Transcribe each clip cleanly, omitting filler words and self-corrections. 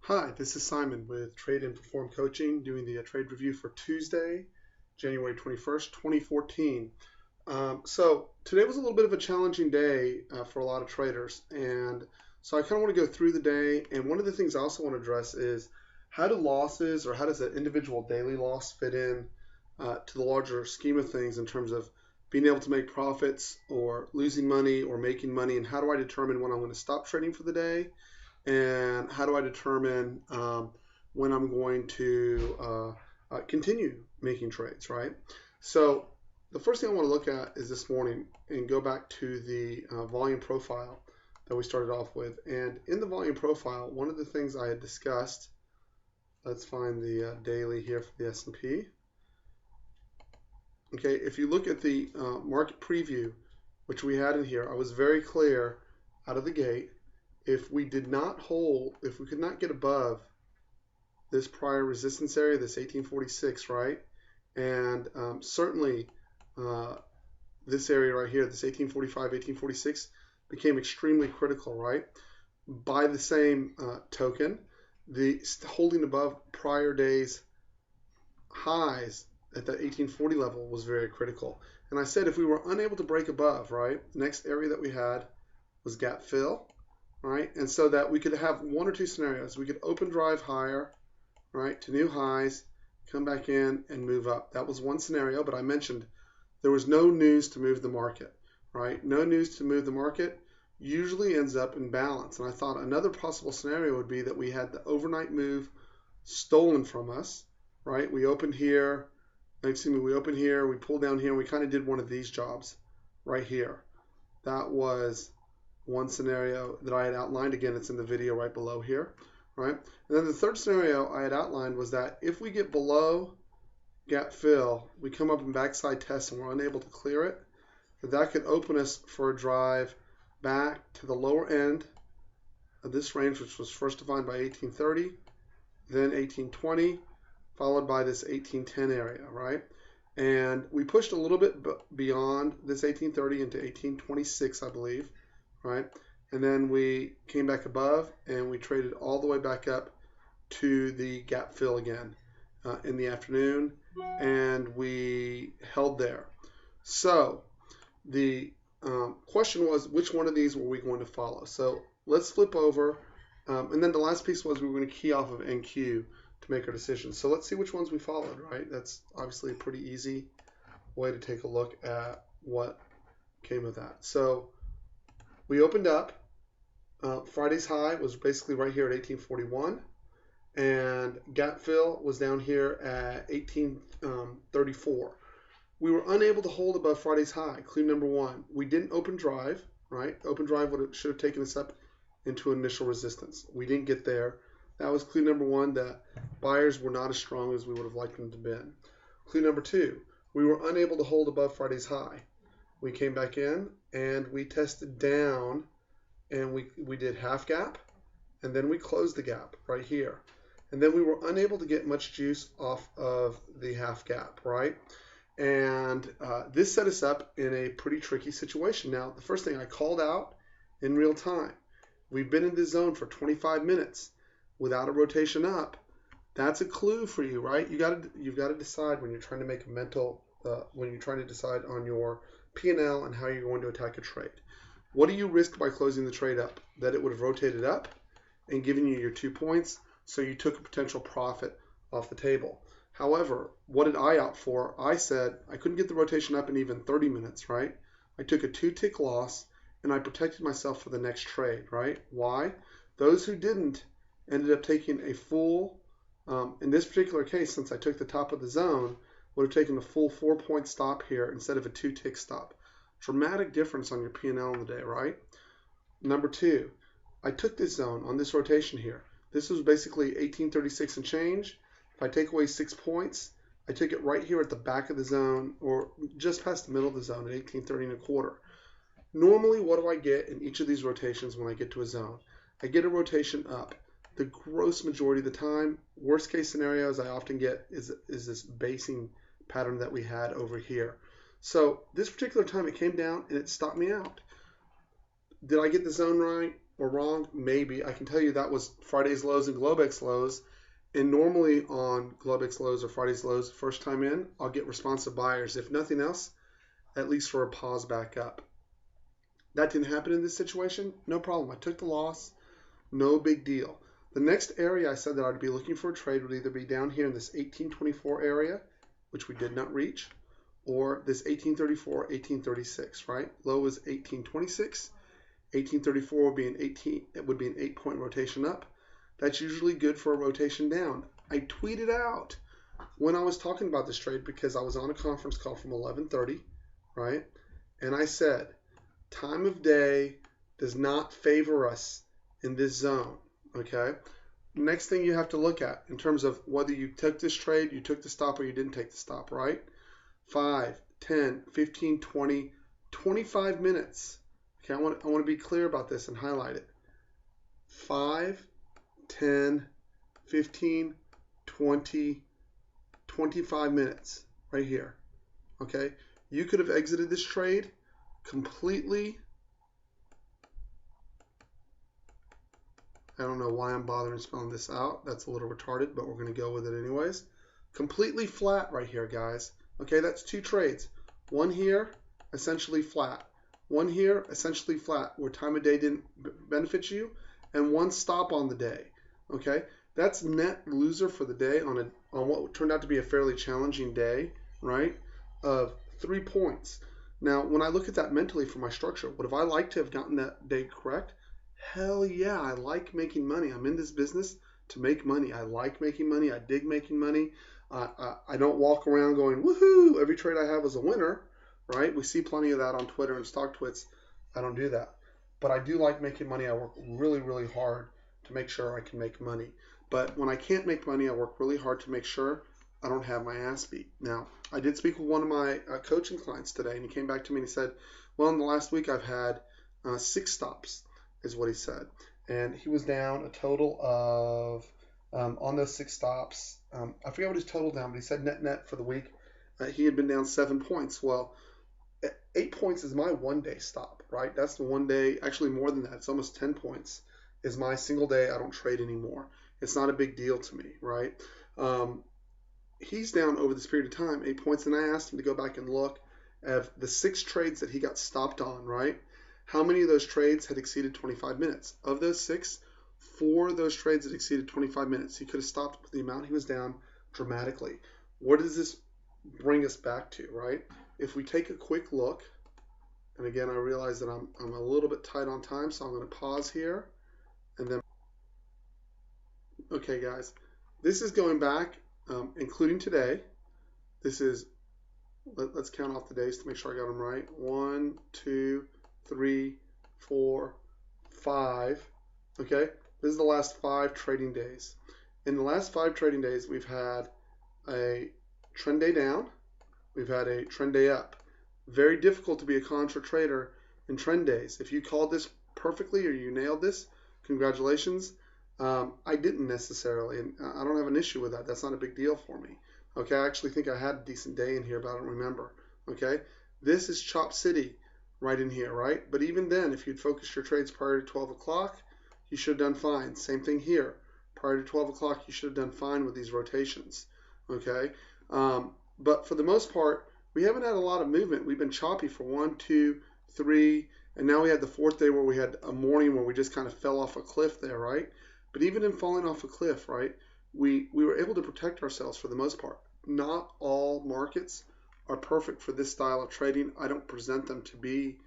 Hi, this is Simon with Trade and Perform Coaching doing the trade review for Tuesday, January 21st, 2014. So today was a little bit of a challenging day for a lot of traders. And so I kind of want to go through the day. And one of the things I also want to address is how do losses or how does an individual daily loss fit in to the larger scheme of things in terms of being able to make profits or losing money or making money, and how do I determine when I'm going to stop trading for the day, and how do I determine when I'm going to continue making trades, right? So the first thing I want to look at is this morning and go back to the volume profile that we started off with. And in the volume profile, one of the things I had discussed, let's find the daily here for the S&P. Okay, if you look at the market preview, which we had in here, I was very clear out of the gate. If we did not hold, if we could not get above this prior resistance area, this 1846, right? And certainly this area right here, this 1845, 1846, became extremely critical, right? By the same token, the holding above prior days highs at that 1840 level was very critical. And I said if we were unable to break above, right, the next area that we had was gap fill, right? And so that we could have one or two scenarios. We could open drive higher, right, to new highs, come back in and move up. That was one scenario, but I mentioned there was no news to move the market, right? No news to move the market usually ends up in balance. And I thought another possible scenario would be that we had the overnight move stolen from us, right? We opened here, we opened here, we pulled down here, and we kind of did one of these jobs right here. That was one scenario that I had outlined. Again, it's in the video right below here, right? And then the third scenario I had outlined was that if we get below gap fill, we come up in backside test and we're unable to clear it, that could open us for a drive back to the lower end of this range, which was first defined by 1830, then 1820, followed by this 1810 area, right? And we pushed a little bit beyond this 1830 into 1826, I believe, right? And then we came back above and we traded all the way back up to the gap fill again in the afternoon, and we held there. So the question was, which one of these were we going to follow? So let's flip over, and then the last piece was we were going to key off of NQ to make our decision. So let's see which ones we followed, right? That's obviously a pretty easy way to take a look at what came of that. So we opened up. Friday's high was basically right here at 1841, and gap fill was down here at 1834. We were unable to hold above Friday's high. Clue number one: we didn't open drive, right? Open drive should have taken us up into initial resistance. We didn't get there. That was clue number one, that buyers were not as strong as we would have liked them to be. Clue number two: we were unable to hold above Friday's high. We came back in and we tested down, and we did half gap, and then we closed the gap right here. And then we were unable to get much juice off of the half gap, right? And this set us up in a pretty tricky situation. Now, the first thing I called out in real time, we've been in this zone for 25 minutes without a rotation up. That's a clue for you, right? You've got to decide when you're trying to make a mental, when you're trying to decide on your P&L and how you're going to attack a trade. What do you risk by closing the trade up? That it would have rotated up and given you your 2 points, so you took a potential profit off the table. However, what did I opt for? I said I couldn't get the rotation up in even 30 minutes, right? I took a 2-tick loss and I protected myself for the next trade, right? Why? Those who didn't ended up taking a full, in this particular case, since I took the top of the zone, would have taken a full 4-point stop here instead of a 2-tick stop. Dramatic difference on your P&L in the day, right? Number two, I took this zone on this rotation here. This was basically 1836 and change. If I take away 6 points, I took it right here at the back of the zone, or just past the middle of the zone at 1830 and a quarter. Normally, what do I get in each of these rotations when I get to a zone? I get a rotation up. The gross majority of the time, worst case scenarios I often get is this basing pattern that we had over here. So this particular time it came down and it stopped me out. Did I get the zone right? or wrong? Maybe. I can tell you that was Friday's lows and Globex lows. And normally on Globex lows or Friday's lows, first time in, I'll get responsive buyers. If nothing else, at least for a pause back up. That didn't happen in this situation. No problem. I took the loss. No big deal. The next area I said that I'd be looking for a trade would either be down here in this 1824 area, which we did not reach, or this 1834, 1836, right? Low is 1826. 1834 would be an 8-point rotation up. That's usually good for a rotation down. I tweeted out when I was talking about this trade because I was on a conference call from 11:30, right? And I said, time of day does not favor us in this zone, okay? Next thing you have to look at in terms of whether you took this trade, you took the stop, or you didn't take the stop, right? 5, 10, 15, 20, 25 minutes. Okay, I want to be clear about this and highlight it. 5, 10, 15, 20, 25 minutes right here. Okay, you could have exited this trade completely. I don't know why I'm bothering spelling this out. That's a little retarded, but we're going to go with it anyways. Completely flat right here, guys. Okay, that's two trades. One here, essentially flat. One here, essentially flat, where time of day didn't benefit you, and one stop on the day. Okay, that's net loser for the day on what turned out to be a fairly challenging day, right? Of 3 points. Now, when I look at that mentally for my structure, would have I liked to have gotten that day correct? Hell yeah, I like making money. I'm in this business to make money. I like making money. I dig making money. I don't walk around going, woohoo, every trade I have is a winner, right? We see plenty of that on Twitter and stock twits. I don't do that. But I do like making money. I work really, really hard to make sure I can make money. But when I can't make money, I work really hard to make sure I don't have my ass beat. Now, I did speak with one of my coaching clients today, and he came back to me and he said, well, in the last week I've had 6 stops, is what he said. And he was down a total of, on those 6 stops, I forget what his total down, but he said net for the week, he had been down 7 points. Well, 8 points is my one-day stop, right? That's the one day, actually more than that. It's almost 10 points is my single day I don't trade anymore. It's not a big deal to me, right? He's down over this period of time 8 points, and I asked him to go back and look at the 6 trades that he got stopped on, right? How many of those trades had exceeded 25 minutes? Of those 6, 4 of those trades had exceeded 25 minutes. He could have stopped the amount he was down dramatically. What does this bring us back to, right? If we take a quick look, and again, I realize that I'm a little bit tight on time, so I'm going to pause here, and then, okay, guys, this is going back, including today. This is, let's count off the days to make sure I got them right. 1, 2, 3, 4, 5. Okay, this is the last 5 trading days. In the last 5 trading days, we've had a trend day down. We've had a trend day up. Very difficult to be a contra trader in trend days. If you called this perfectly or you nailed this, congratulations. I didn't necessarily, and I don't have an issue with that. That's not a big deal for me. Okay, I actually think I had a decent day in here, but I don't remember. Okay, this is Chop City right in here, right? But even then, if you'd focused your trades prior to 12 o'clock, you should have done fine. Same thing here. Prior to 12 o'clock, you should have done fine with these rotations. Okay, but for the most part, we haven't had a lot of movement. We've been choppy for 1, 2, 3, and now we had the 4th day where we had a morning where we just kind of fell off a cliff there, right? But even in falling off a cliff, right, we were able to protect ourselves for the most part. Not all markets are perfect for this style of trading. I don't present them to be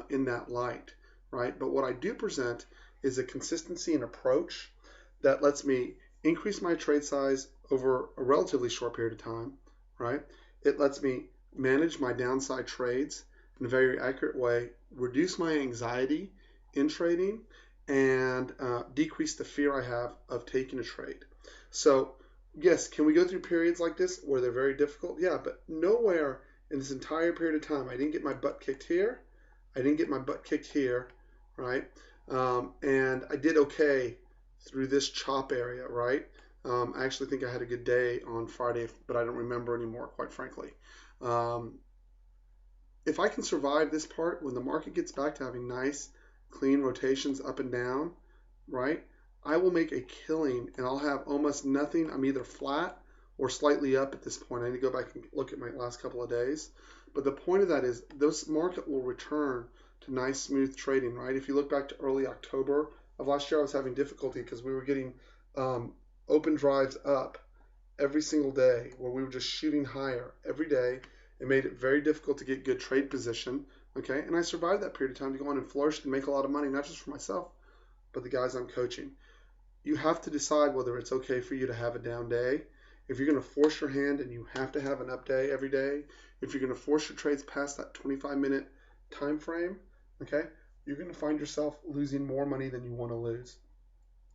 in that light, right? But what I do present is a consistency and approach that lets me increase my trade size over a relatively short period of time, right? It lets me manage my downside trades in a very accurate way, reduce my anxiety in trading, and decrease the fear I have of taking a trade. So yes, can we go through periods like this where they're very difficult? Yeah, but nowhere in this entire period of time, I didn't get my butt kicked here. I didn't get my butt kicked here, right? And I did okay through this chop area, right? I actually think I had a good day on Friday, but I don't remember anymore, quite frankly. If I can survive this part, when the market gets back to having nice clean rotations up and down, right, I will make a killing and I'll have almost nothing. I'm either flat or slightly up at this point. I need to go back and look at my last couple of days. But the point of that is this market will return to nice, smooth trading, right? If you look back to early October of last year, I was having difficulty because we were getting open drives up every single day where we were just shooting higher every day. It made it very difficult to get good trade position, okay? And I survived that period of time to go on and flourish and make a lot of money, not just for myself, but the guys I'm coaching. You have to decide whether it's okay for you to have a down day. If you're going to force your hand and you have to have an up day every day, if you're going to force your trades past that 25-minute time frame, okay, you're going to find yourself losing more money than you want to lose.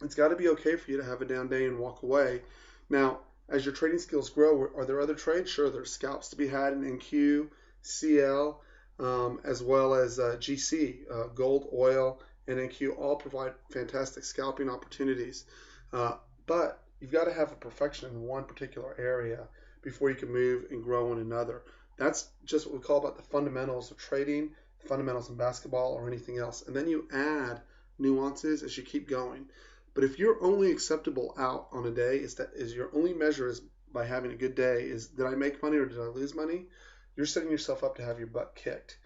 It's got to be okay for you to have a down day and walk away. Now, as your trading skills grow, are there other trades? Sure, there's scalps to be had in NQ, CL, as well as GC, gold, oil, and NQ all provide fantastic scalping opportunities. But you've got to have a perfection in one particular area before you can move and grow in another. That's just what we call about the fundamentals of trading, fundamentals in basketball or anything else. And then you add nuances as you keep going. But if you're only acceptable out on a day, is your only measure is by having a good day, is did I make money or did I lose money? You're setting yourself up to have your butt kicked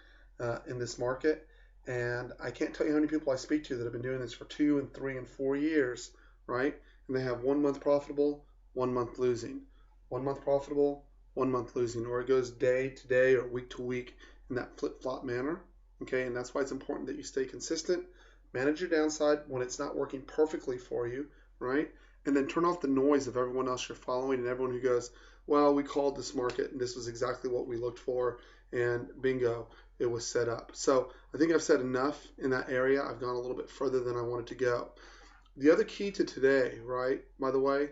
in this market. And I can't tell you how many people I speak to that have been doing this for 2 and 3 and 4 years, right? And they have 1 month profitable, 1 month losing, 1 month profitable, 1 month losing, or it goes day to day or week to week in that flip-flop manner, okay? And that's why it's important that you stay consistent, manage your downside when it's not working perfectly for you, right? And then turn off the noise of everyone else you're following and everyone who goes, well, we called this market and this was exactly what we looked for, and bingo, it was set up. So I think I've said enough in that area. I've gone a little bit further than I wanted to go. The other key to today, right, by the way,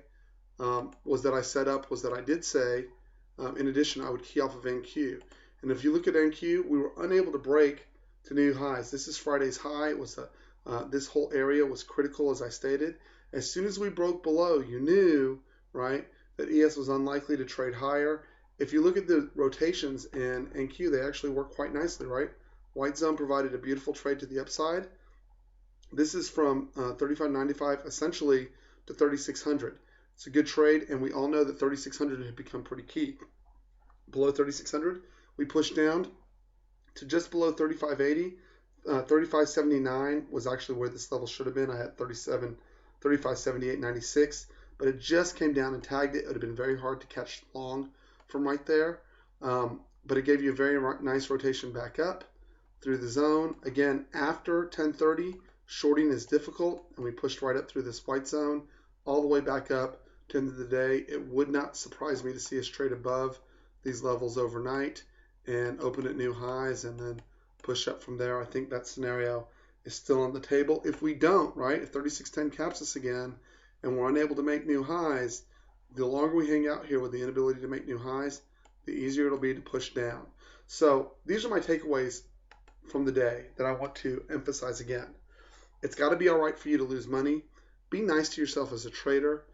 was that I did say, in addition, I would key off of NQ. And if you look at NQ, we were unable to break to new highs. This is Friday's high. It was this whole area was critical, as I stated. As soon as we broke below, you knew, right, that ES was unlikely to trade higher. If you look at the rotations in NQ, they actually work quite nicely, right? White zone provided a beautiful trade to the upside. This is from 35.95 essentially to 3600. It's a good trade, and we all know that 3600 had become pretty key. Below 3600, we pushed down to just below 3580. 3579 was actually where this level should have been. I had 3578.96, but it just came down and tagged it. It would have been very hard to catch long from right there, but it gave you a very nice rotation back up through the zone. Again, after 1030, shorting is difficult, and we pushed right up through this white zone all the way back up to the end of the day. It would not surprise me to see us trade above these levels overnight and open at new highs and then push up from there. I think that scenario is still on the table. If we don't, right, if 3610 caps us again and we're unable to make new highs, the longer we hang out here with the inability to make new highs, the easier it'll be to push down. So these are my takeaways from the day that I want to emphasize again. It's got to be all right for you to lose money. Be nice to yourself as a trader.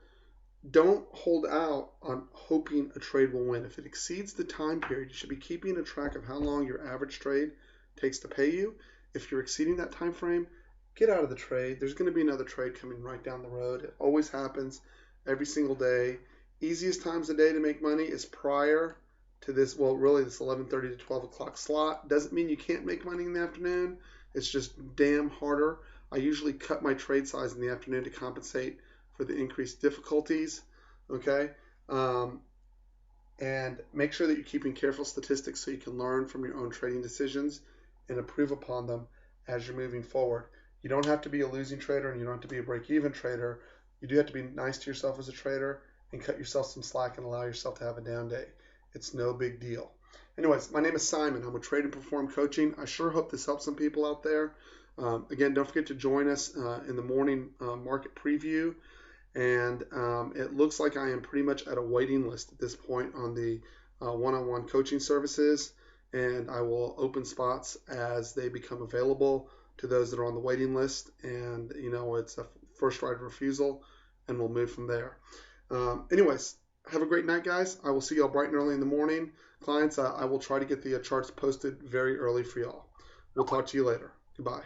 Don't hold out on hoping a trade will win. If it exceeds the time period, you should be keeping a track of how long your average trade takes to pay you. If you're exceeding that time frame, get out of the trade. There's going to be another trade coming right down the road. It always happens every single day. Easiest times of day to make money is prior to this, well, really this 11:30 to 12 o'clock slot. Doesn't mean you can't make money in the afternoon. It's just damn harder. I usually cut my trade size in the afternoon to compensate for the increased difficulties, okay? And make sure that you're keeping careful statistics so you can learn from your own trading decisions and improve upon them as you're moving forward. You don't have to be a losing trader and you don't have to be a break-even trader. You do have to be nice to yourself as a trader and cut yourself some slack and allow yourself to have a down day. It's no big deal. Anyways, my name is Simon. I'm with Trade and Perform Coaching. I sure hope this helps some people out there. Again, don't forget to join us in the morning market preview. And it looks like I am pretty much at a waiting list at this point on the one-on-one coaching services. And I will open spots as they become available to those that are on the waiting list. And, you know, it's a first right of refusal, and we'll move from there. Anyways, have a great night, guys. I will see y'all bright and early in the morning. Clients, I will try to get the charts posted very early for y'all. We'll talk to you later. Goodbye.